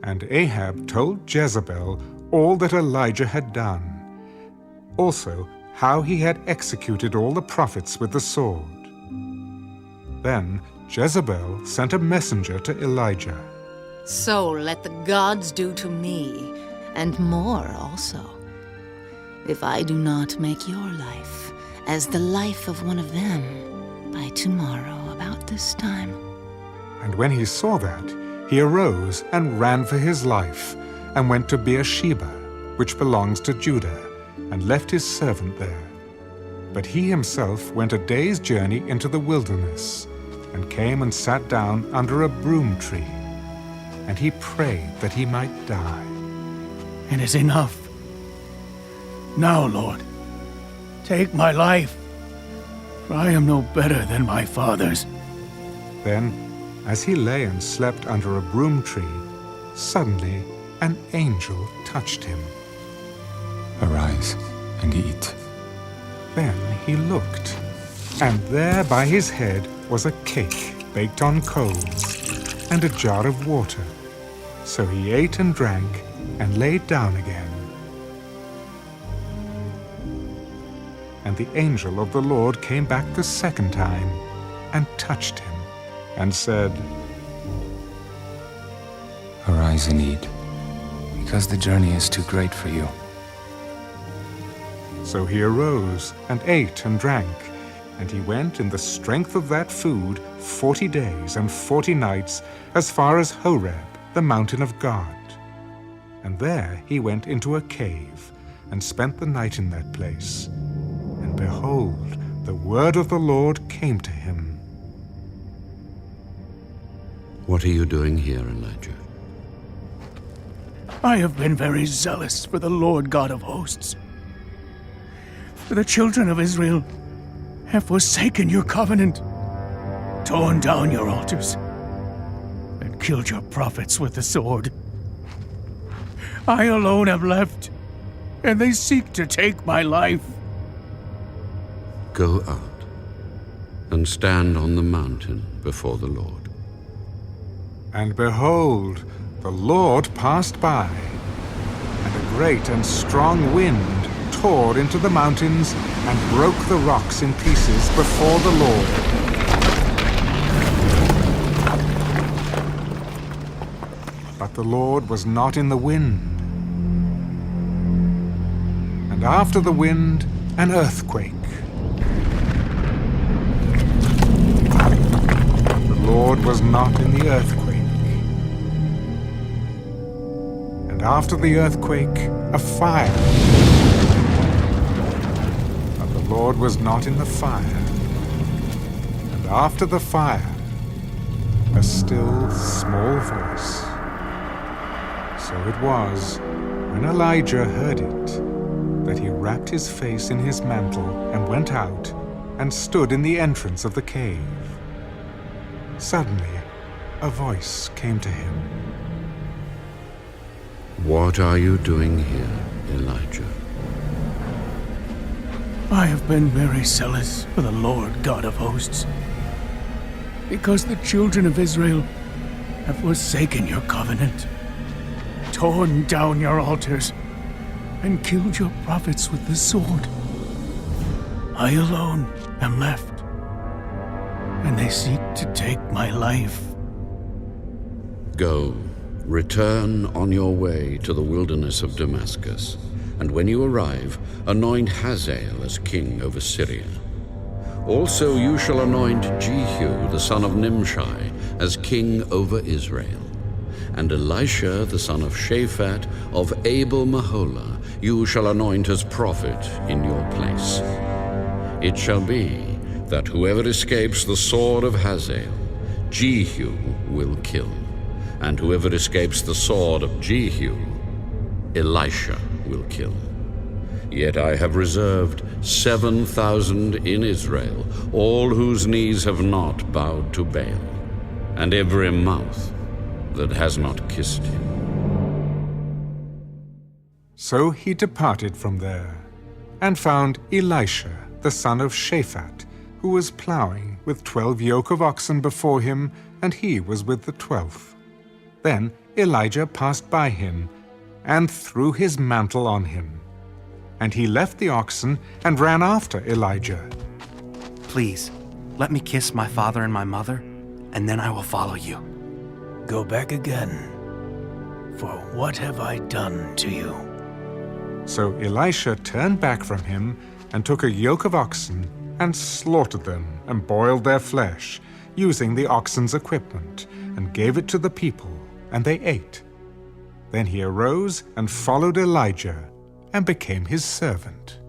And Ahab told Jezebel all that Elijah had done, also how he had executed all the prophets with the sword. Then Jezebel sent a messenger to Elijah. So let the gods do to me, and more also, if I do not make your life as the life of one of them by tomorrow about this time. And when he saw that, he arose and ran for his life, and went to Beersheba, which belongs to Judah, and left his servant there. But he himself went a day's journey into the wilderness, and came and sat down under a broom tree. And he prayed that he might die. It is enough. Now, Lord, take my life, for I am no better than my fathers. Then, as he lay and slept under a broom tree, suddenly an angel touched him. Arise and eat. Then he looked, and there by his head was a cake baked on coals, and a jar of water. So he ate and drank, and lay down again. And the angel of the Lord came back the second time, and touched him, and said, Arise and eat, because the journey is too great for you. So he arose, and ate and drank, and he went in the strength of that food 40 days and 40 nights, as far as Horeb, the mountain of God. And there he went into a cave, and spent the night in that place. And behold, the word of the Lord came to him. What are you doing here, Elijah? I have been very zealous for the Lord God of hosts. For the children of Israel have forsaken your covenant, torn down your altars, and killed your prophets with the sword. I alone have left, and they seek to take my life. Go out and stand on the mountain before the Lord. And behold, the Lord passed by, and a great and strong wind tore into the mountains and broke the rocks in pieces before the Lord. But the Lord was not in the wind. And after the wind, an earthquake. The Lord was not in the earthquake. And after the earthquake, a fire. But the Lord was not in the fire. And after the fire, a still small voice. So it was, when Elijah heard it, that he wrapped his face in his mantle and went out and stood in the entrance of the cave. Suddenly, a voice came to him. What are you doing here, Elijah? I have been very zealous for the Lord God of hosts, because the children of Israel have forsaken your covenant, torn down your altars, and killed your prophets with the sword. I alone am left, and they seek to take my life. Go, return on your way to the wilderness of Damascus, and when you arrive, anoint Hazael as king over Syria. Also you shall anoint Jehu the son of Nimshi as king over Israel. And Elisha the son of Shaphat of Abel-Meholah you shall anoint as prophet in your place. It shall be that whoever escapes the sword of Hazael, Jehu will kill, and whoever escapes the sword of Jehu, Elisha will kill. Yet I have reserved 7,000 in Israel, all whose knees have not bowed to Baal, and every mouth that has not kissed him. So he departed from there, and found Elisha the son of Shaphat, who was plowing with 12 yoke of oxen before him, and he was with the 12th. Then Elijah passed by him and threw his mantle on him. And he left the oxen and ran after Elijah. Please, let me kiss my father and my mother, and then I will follow you. Go back again, for what have I done to you? So Elisha turned back from him and took a yoke of oxen and slaughtered them and boiled their flesh, using the oxen's equipment, and gave it to the people, and they ate. Then he arose and followed Elijah and became his servant.